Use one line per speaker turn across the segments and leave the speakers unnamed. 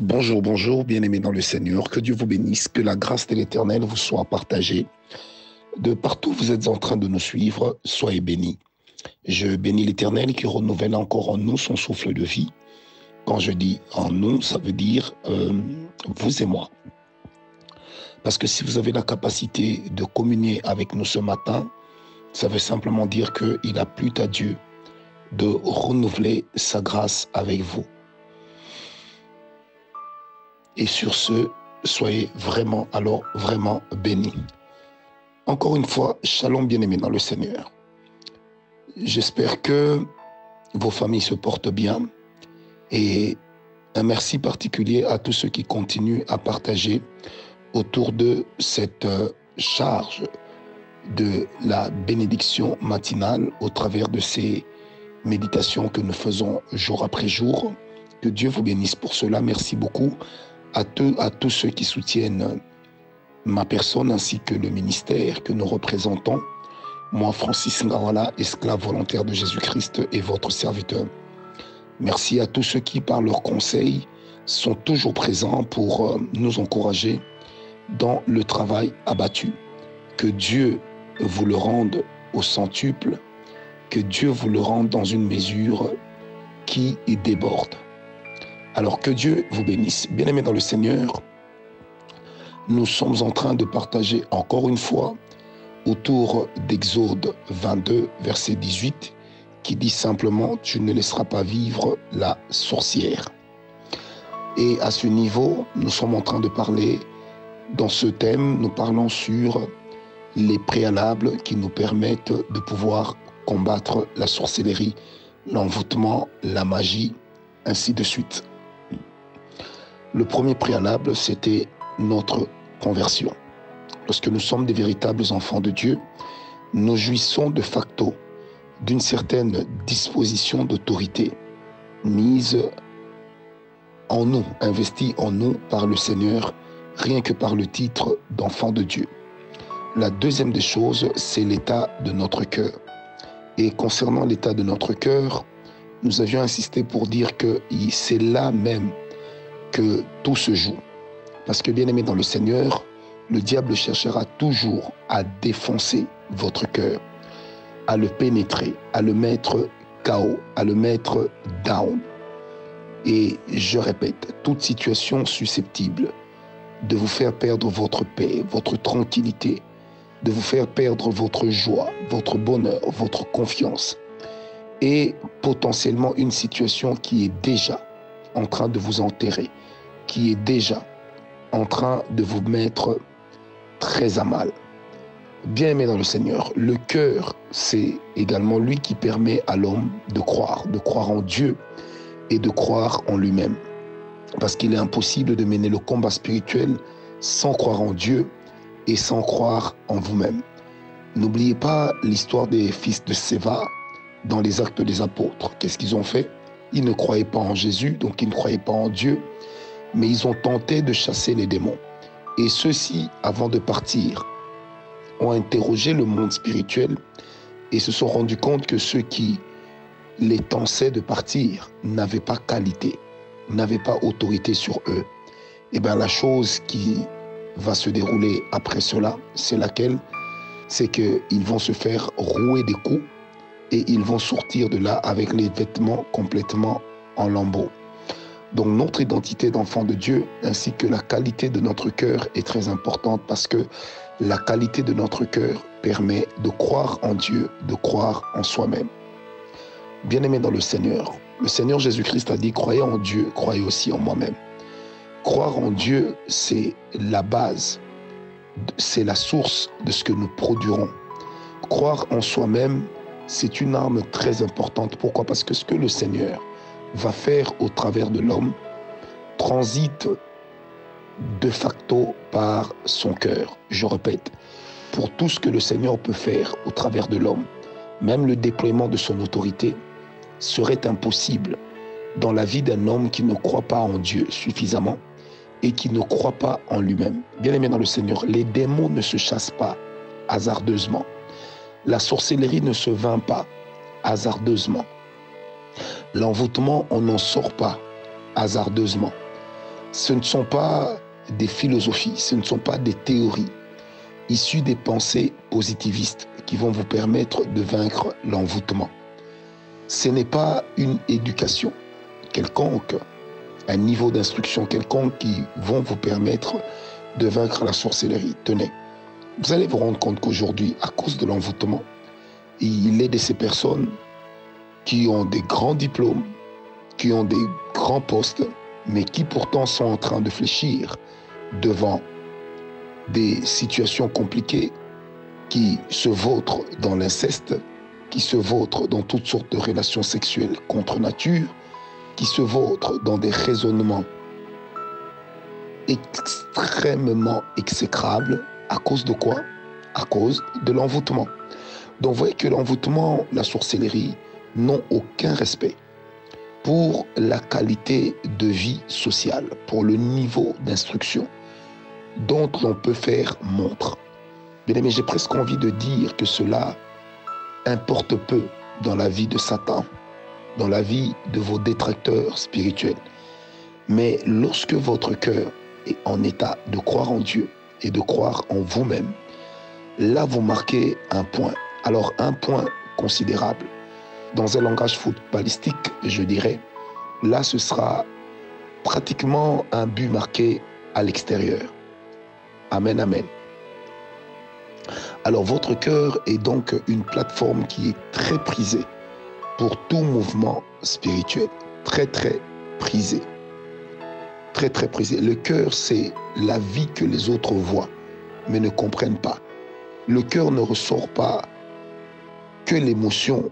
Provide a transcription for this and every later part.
Bonjour, bonjour, bien-aimés dans le Seigneur, que Dieu vous bénisse, que la grâce de l'Éternel vous soit partagée. De partout où vous êtes en train de nous suivre, soyez bénis. Je bénis l'Éternel qui renouvelle encore en nous son souffle de vie. Quand je dis en nous, ça veut dire vous et moi. Parce que si vous avez la capacité de communier avec nous ce matin, ça veut simplement dire qu'il a plu à Dieu de renouveler sa grâce avec vous. Et sur ce, soyez vraiment bénis. Encore une fois, shalom bien-aimés dans le Seigneur. J'espère que vos familles se portent bien et un merci particulier à tous ceux qui continuent à partager autour de cette charge de la bénédiction matinale au travers de ces méditations que nous faisons jour après jour. Que Dieu vous bénisse pour cela. Merci beaucoup à tous ceux qui soutiennent ma personne ainsi que le ministère que nous représentons. Moi, Francis Ngawala, esclave volontaire de Jésus-Christ et votre serviteur. Merci à tous ceux qui, par leurs conseils, sont toujours présents pour nous encourager dans le travail abattu. Que Dieu vous le rende au centuple, que Dieu vous le rende dans une mesure qui déborde. Alors que Dieu vous bénisse. Bien-aimés dans le Seigneur, nous sommes en train de partager encore une fois autour d'Exode 22, verset 18, qui dit simplement « Tu ne laisseras pas vivre la sorcière ». Et à ce niveau, nous sommes en train de parler, dans ce thème, nous parlons sur les préalables qui nous permettent de pouvoir combattre la sorcellerie, l'envoûtement, la magie, ainsi de suite. Le premier préalable, c'était notre conversion. Lorsque nous sommes des véritables enfants de Dieu, nous jouissons de facto d'une certaine disposition d'autorité mise en nous, investie en nous par le Seigneur, rien que par le titre d'enfant de Dieu. La deuxième des choses, c'est l'état de notre cœur. Et concernant l'état de notre cœur, nous avions insisté pour dire que c'est là même que tout se joue. Parce que, bien-aimé dans le Seigneur, le diable cherchera toujours à défoncer votre cœur, à le pénétrer, à le mettre KO, à le mettre down. Et je répète, toute situation susceptible de vous faire perdre votre paix, votre tranquillité, de vous faire perdre votre joie, votre bonheur, votre confiance, est potentiellement une situation qui est déjà en train de vous enterrer, qui est déjà en train de vous mettre très à mal. Bien aimé dans le Seigneur, le cœur, c'est également lui qui permet à l'homme de croire en Dieu et de croire en lui-même. Parce qu'il est impossible de mener le combat spirituel sans croire en Dieu et sans croire en vous-même. N'oubliez pas l'histoire des fils de Séva dans les Actes des Apôtres. Qu'est-ce qu'ils ont fait? Ils ne croyaient pas en Jésus, donc ils ne croyaient pas en Dieu, mais ils ont tenté de chasser les démons. Et ceux-ci, avant de partir, ont interrogé le monde spirituel et se sont rendus compte que ceux qui les tensaient de partir n'avaient pas qualité, n'avaient pas autorité sur eux. Et bien la chose qui va se dérouler après cela, c'est laquelle? C'est qu'ils vont se faire rouer des coups et ils vont sortir de là avec les vêtements complètement en lambeaux. Donc notre identité d'enfant de Dieu ainsi que la qualité de notre cœur est très importante parce que la qualité de notre cœur permet de croire en Dieu, de croire en soi-même. Bien-aimés dans le Seigneur Jésus-Christ a dit « Croyez en Dieu, croyez aussi en moi-même ». Croire en Dieu, c'est la base, c'est la source de ce que nous produirons. Croire en soi-même, c'est une arme très importante. Pourquoi? Parce que ce que le Seigneur va faire au travers de l'homme transite de facto par son cœur. Je répète, pour tout ce que le Seigneur peut faire au travers de l'homme, même le déploiement de son autorité serait impossible dans la vie d'un homme qui ne croit pas en Dieu suffisamment et qui ne croit pas en lui-même. Bien-aimé dans le Seigneur, les démons ne se chassent pas hasardeusement. La sorcellerie ne se vainc pas hasardeusement. L'envoûtement, on n'en sort pas hasardeusement. Ce ne sont pas des philosophies, ce ne sont pas des théories issues des pensées positivistes qui vont vous permettre de vaincre l'envoûtement. Ce n'est pas une éducation quelconque, un niveau d'instruction quelconque qui vont vous permettre de vaincre la sorcellerie. Tenez, vous allez vous rendre compte qu'aujourd'hui, à cause de l'envoûtement, il est de ces personnes qui ont des grands diplômes, qui ont des grands postes, mais qui pourtant sont en train de fléchir devant des situations compliquées, qui se vautrent dans l'inceste, qui se vautrent dans toutes sortes de relations sexuelles contre nature, qui se vautrent dans des raisonnements extrêmement exécrables. À cause de quoi? À cause de l'envoûtement. Donc vous voyez que l'envoûtement, la sorcellerie n'ont aucun respect pour la qualité de vie sociale, pour le niveau d'instruction dont on peut faire montre. Bien aimé, j'ai presque envie de dire que cela importe peu dans la vie de Satan, dans la vie de vos détracteurs spirituels. Mais lorsque votre cœur est en état de croire en Dieu et de croire en vous-même, là vous marquez un point. Alors un point considérable. Dans un langage footballistique, je dirais, là ce sera pratiquement un but marqué à l'extérieur. Amen, amen. Alors votre cœur est donc une plateforme qui est très prisée pour tout mouvement spirituel. Très, très prisée. Très, très prisée. Le cœur, c'est la vie que les autres voient, mais ne comprennent pas. Le cœur ne ressort pas que l'émotion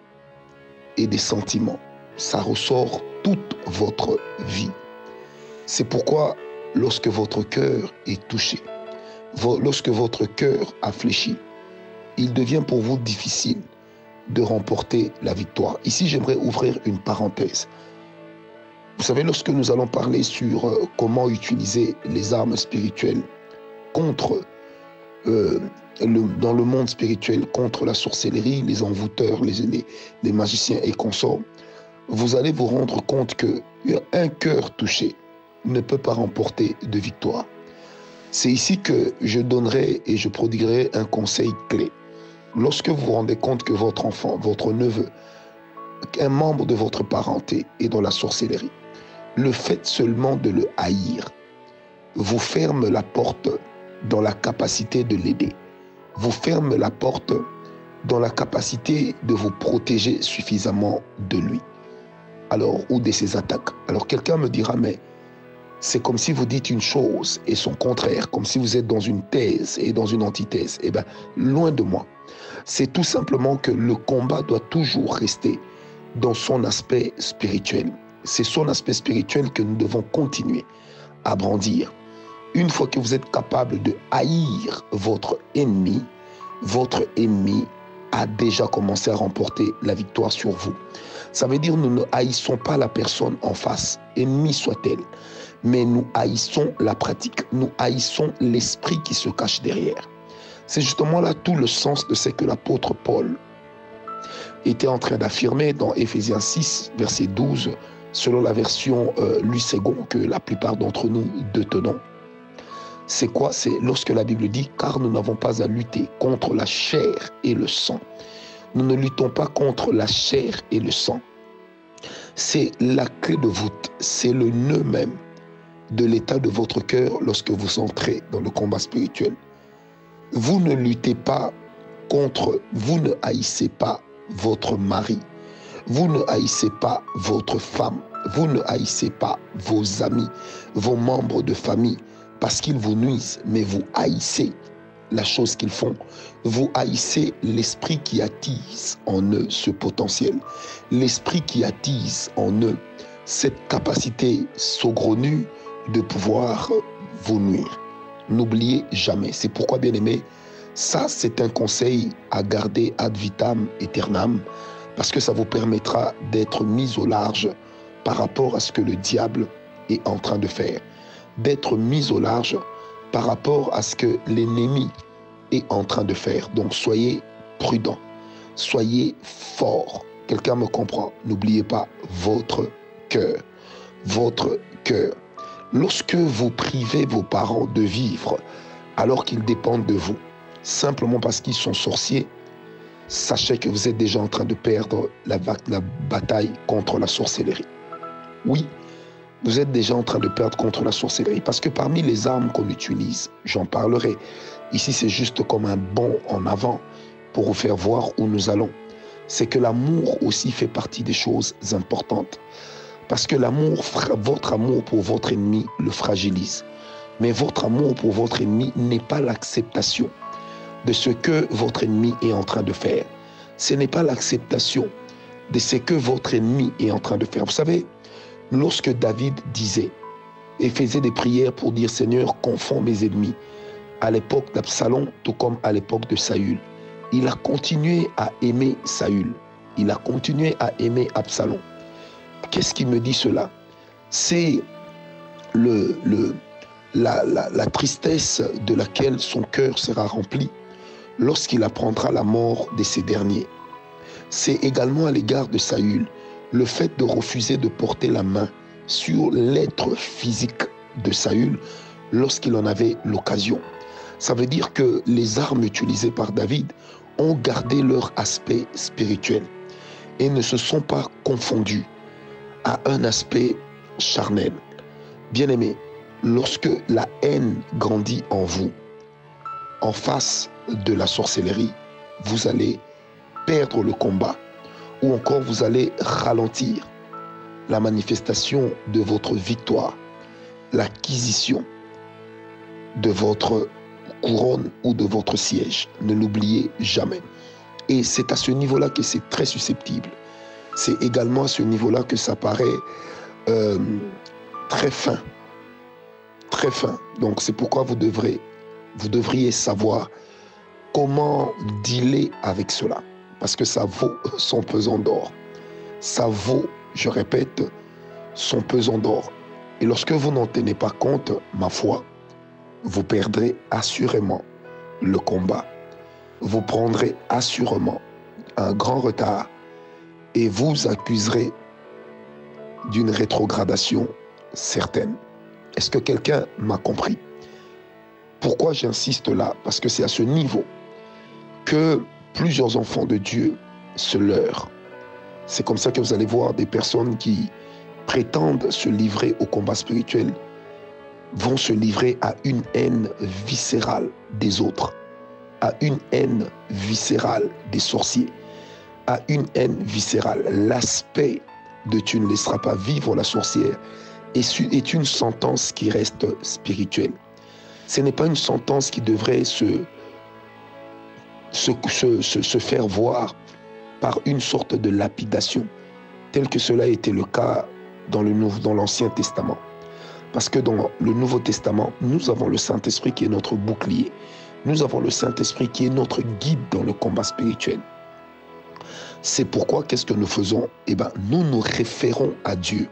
et des sentiments. Ça ressort toute votre vie. C'est pourquoi lorsque votre cœur est touché, lorsque votre cœur a fléchi, il devient pour vous difficile de remporter la victoire. Ici, j'aimerais ouvrir une parenthèse. Vous savez, lorsque nous allons parler sur comment utiliser les armes spirituelles contre dans le monde spirituel, contre la sorcellerie, les envoûteurs, les magiciens et consorts, vous allez vous rendre compte qu'un cœur touché ne peut pas remporter de victoire. C'est ici que je donnerai et je prodiguerai un conseil clé. Lorsque vous vous rendez compte que votre enfant, votre neveu, un membre de votre parenté est dans la sorcellerie, le fait seulement de le haïr vous ferme la porte dans la capacité de l'aider, vous ferme la porte dans la capacité de vous protéger suffisamment de lui, alors, ou de ses attaques. Alors quelqu'un me dira, mais c'est comme si vous dites une chose et son contraire, comme si vous êtes dans une thèse et dans une antithèse. Eh bien, loin de moi. C'est tout simplement que le combat doit toujours rester dans son aspect spirituel. C'est son aspect spirituel que nous devons continuer à brandir. Une fois que vous êtes capable de haïr votre ennemi a déjà commencé à remporter la victoire sur vous. Ça veut dire que nous ne haïssons pas la personne en face, ennemie soit-elle, mais nous haïssons la pratique, nous haïssons l'esprit qui se cache derrière. C'est justement là tout le sens de ce que l'apôtre Paul était en train d'affirmer dans Éphésiens 6, verset 12, selon la version Louis II que la plupart d'entre nous détenons. C'est quoi? C'est lorsque la Bible dit « Car nous n'avons pas à lutter contre la chair et le sang ». Nous ne luttons pas contre la chair et le sang. C'est la clé de voûte, c'est le nœud même de l'état de votre cœur lorsque vous entrez dans le combat spirituel. Vous ne luttez pas contre, vous ne haïssez pas votre mari, vous ne haïssez pas votre femme, vous ne haïssez pas vos amis, vos membres de famille, parce qu'ils vous nuisent, mais vous haïssez la chose qu'ils font. Vous haïssez l'esprit qui attise en eux ce potentiel, l'esprit qui attise en eux cette capacité saugrenue de pouvoir vous nuire. N'oubliez jamais. C'est pourquoi, bien aimé, ça c'est un conseil à garder ad vitam aeternam, parce que ça vous permettra d'être mis au large par rapport à ce que le diable est en train de faire, d'être mis au large par rapport à ce que l'ennemi est en train de faire. Donc soyez prudents, soyez forts. Quelqu'un me comprend? N'oubliez pas votre cœur. Votre cœur. Lorsque vous privez vos parents de vivre alors qu'ils dépendent de vous, simplement parce qu'ils sont sorciers, sachez que vous êtes déjà en train de perdre la bataille contre la sorcellerie. Oui, vous êtes déjà en train de perdre contre la sorcellerie parce que parmi les armes qu'on utilise, j'en parlerai. Ici, c'est juste comme un bond en avant pour vous faire voir où nous allons. C'est que l'amour aussi fait partie des choses importantes. Parce que l'amour, votre amour pour votre ennemi le fragilise. Mais votre amour pour votre ennemi n'est pas l'acceptation de ce que votre ennemi est en train de faire. Ce n'est pas l'acceptation de ce que votre ennemi est en train de faire. Vous savez, lorsque David disait et faisait des prières pour dire « Seigneur, confonds mes ennemis », à l'époque d'Absalom, tout comme à l'époque de Saül, il a continué à aimer Saül. Il a continué à aimer Absalom. Qu'est-ce qui me dit cela? C'est la tristesse de laquelle son cœur sera rempli lorsqu'il apprendra la mort de ces derniers. C'est également à l'égard de Saül, le fait de refuser de porter la main sur l'être physique de Saül lorsqu'il en avait l'occasion. Ça veut dire que les armes utilisées par David ont gardé leur aspect spirituel et ne se sont pas confondues à un aspect charnel. Bien-aimés, lorsque la haine grandit en vous, en face de la sorcellerie, vous allez perdre le combat ou encore vous allez ralentir la manifestation de votre victoire, l'acquisition de votre couronne ou de votre siège. Ne l'oubliez jamais. Et c'est à ce niveau-là que c'est très susceptible. C'est également à ce niveau-là que ça paraît très fin. Très fin. Donc c'est pourquoi vous devriez savoir comment dealer avec cela. Parce que ça vaut son pesant d'or. Ça vaut, je répète, son pesant d'or. Et lorsque vous n'en tenez pas compte, ma foi, vous perdrez assurément le combat. Vous prendrez assurément un grand retard et vous accuserez d'une rétrogradation certaine. Est-ce que quelqu'un m'a compris? Pourquoi j'insiste là? Parce que c'est à ce niveau que plusieurs enfants de Dieu se leurrent. C'est comme ça que vous allez voir des personnes qui prétendent se livrer au combat spirituel vont se livrer à une haine viscérale des autres, à une haine viscérale des sorciers, à une haine viscérale. L'aspect de tu ne laisseras pas vivre la sorcière est une sentence qui reste spirituelle. Ce n'est pas une sentence qui devrait se faire voir par une sorte de lapidation, tel que cela était le cas dans l'Ancien Testament. Parce que dans le Nouveau Testament, nous avons le Saint-Esprit qui est notre bouclier. Nous avons le Saint-Esprit qui est notre guide dans le combat spirituel. C'est pourquoi, qu'est-ce que nous faisons? Nous nous référons à Dieu.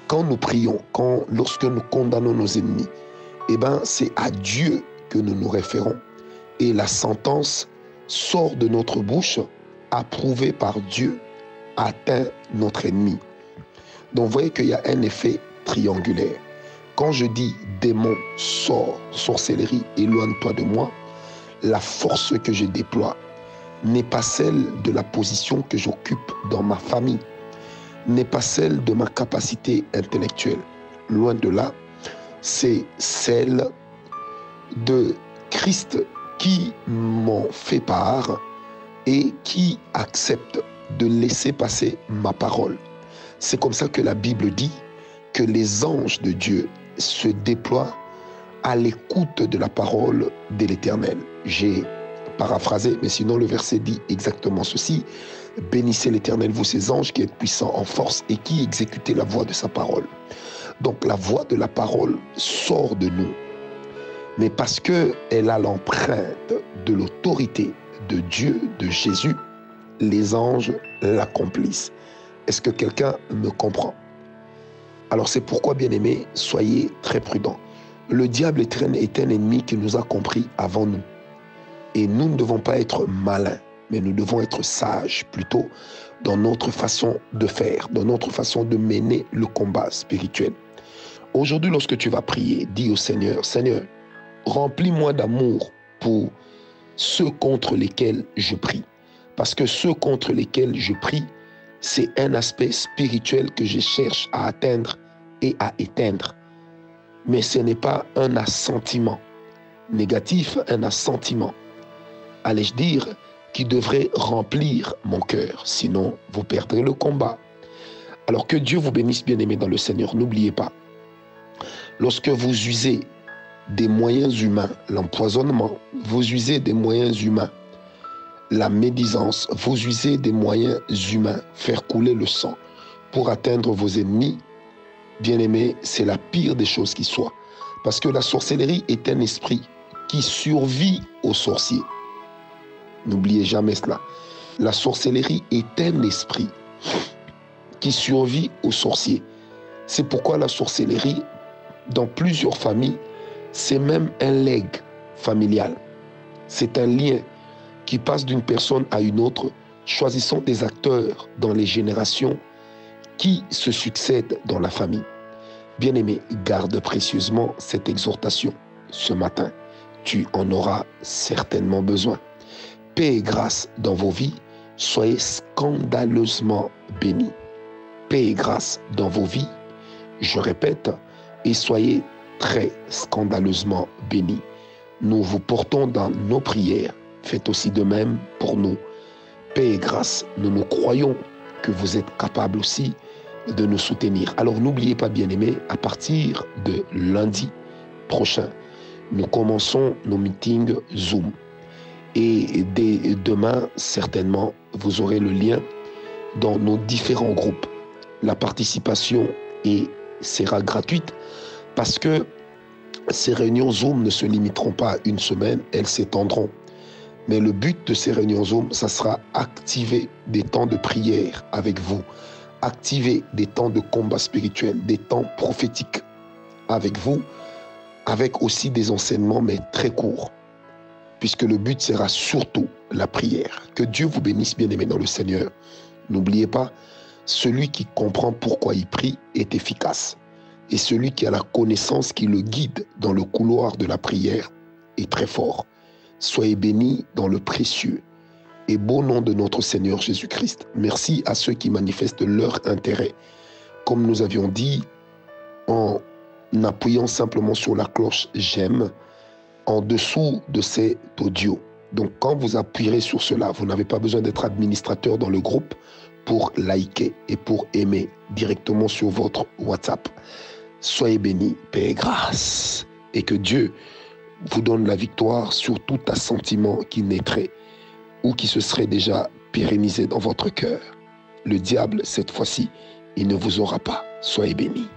Quand nous prions, lorsque nous condamnons nos ennemis, c'est à Dieu que nous nous référons. Et la sentence sort de notre bouche, approuvée par Dieu, atteint notre ennemi. Donc, vous voyez qu'il y a un effet triangulaire. Quand je dis démon, sort, sorcellerie, éloigne-toi de moi, la force que je déploie n'est pas celle de la position que j'occupe dans ma famille, n'est pas celle de ma capacité intellectuelle. Loin de là, c'est celle de Christ qui m'en fait part et qui accepte de laisser passer ma parole. C'est comme ça que la Bible dit que les anges de Dieu se déploient à l'écoute de la parole de l'Éternel. J'ai paraphrasé, mais sinon le verset dit exactement ceci. Bénissez l'Éternel, vous ses anges qui êtes puissants en force et qui exécutez la voix de sa parole. Donc la voix de la parole sort de nous, mais parce qu'elle a l'empreinte de l'autorité de Dieu, de Jésus, les anges l'accomplissent. Est-ce que quelqu'un me comprend? Alors c'est pourquoi, bien-aimés, soyez très prudents. Le diable est un ennemi qui nous a compris avant nous. Et nous ne devons pas être malins, mais nous devons être sages plutôt dans notre façon de faire, dans notre façon de mener le combat spirituel. Aujourd'hui, lorsque tu vas prier, dis au Seigneur, Seigneur, remplis-moi d'amour pour ceux contre lesquels je prie. Parce que ceux contre lesquels je prie, c'est un aspect spirituel que je cherche à atteindre et à éteindre. Mais ce n'est pas un assentiment négatif, un assentiment, allais-je dire, qui devrait remplir mon cœur. Sinon, vous perdrez le combat. Alors que Dieu vous bénisse, bien-aimés dans le Seigneur. N'oubliez pas, lorsque vous usez des moyens humains, l'empoisonnement, vous usez des moyens humains, la médisance, vous usez des moyens humains, faire couler le sang pour atteindre vos ennemis, bien-aimés, c'est la pire des choses qui soit. Parce que la sorcellerie est un esprit qui survit aux sorciers. N'oubliez jamais cela. La sorcellerie est un esprit qui survit aux sorciers. C'est pourquoi la sorcellerie, dans plusieurs familles, c'est même un legs familial. C'est un lien qui passe d'une personne à une autre, choisissant des acteurs dans les générations qui se succèdent dans la famille. Bien-aimé, garde précieusement cette exhortation ce matin. Tu en auras certainement besoin. Paix et grâce dans vos vies, soyez scandaleusement bénis. Paix et grâce dans vos vies, je répète, et soyez très scandaleusement bénis. Nous vous portons dans nos prières. Faites aussi de même pour nous. Paix et grâce, nous croyons que vous êtes capables aussi de nous soutenir. Alors n'oubliez pas, bien-aimés, à partir de lundi prochain, nous commençons nos meetings Zoom. Et dès demain, certainement, vous aurez le lien dans nos différents groupes. La participation sera gratuite parce que ces réunions Zoom ne se limiteront pas à une semaine, elles s'étendront. Mais le but de ces réunions Zoom, ça sera activer des temps de prière avec vous, activer des temps de combat spirituel, des temps prophétiques avec vous, avec aussi des enseignements, mais très courts, puisque le but sera surtout la prière. Que Dieu vous bénisse, bien-aimés dans le Seigneur. N'oubliez pas, celui qui comprend pourquoi il prie est efficace. Et celui qui a la connaissance qui le guide dans le couloir de la prière est très fort. Soyez bénis dans le précieux et beau nom de notre Seigneur Jésus-Christ. Merci à ceux qui manifestent leur intérêt. Comme nous avions dit, en appuyant simplement sur la cloche « J'aime » en dessous de cet audio. Donc quand vous appuierez sur cela, vous n'avez pas besoin d'être administrateur dans le groupe pour liker et pour aimer directement sur votre WhatsApp. Soyez bénis, paix et grâce. Et que Dieu vous donne la victoire sur tout assentiment qui naîtrait ou qui se serait déjà pérennisé dans votre cœur. Le diable, cette fois-ci, il ne vous aura pas. Soyez bénis.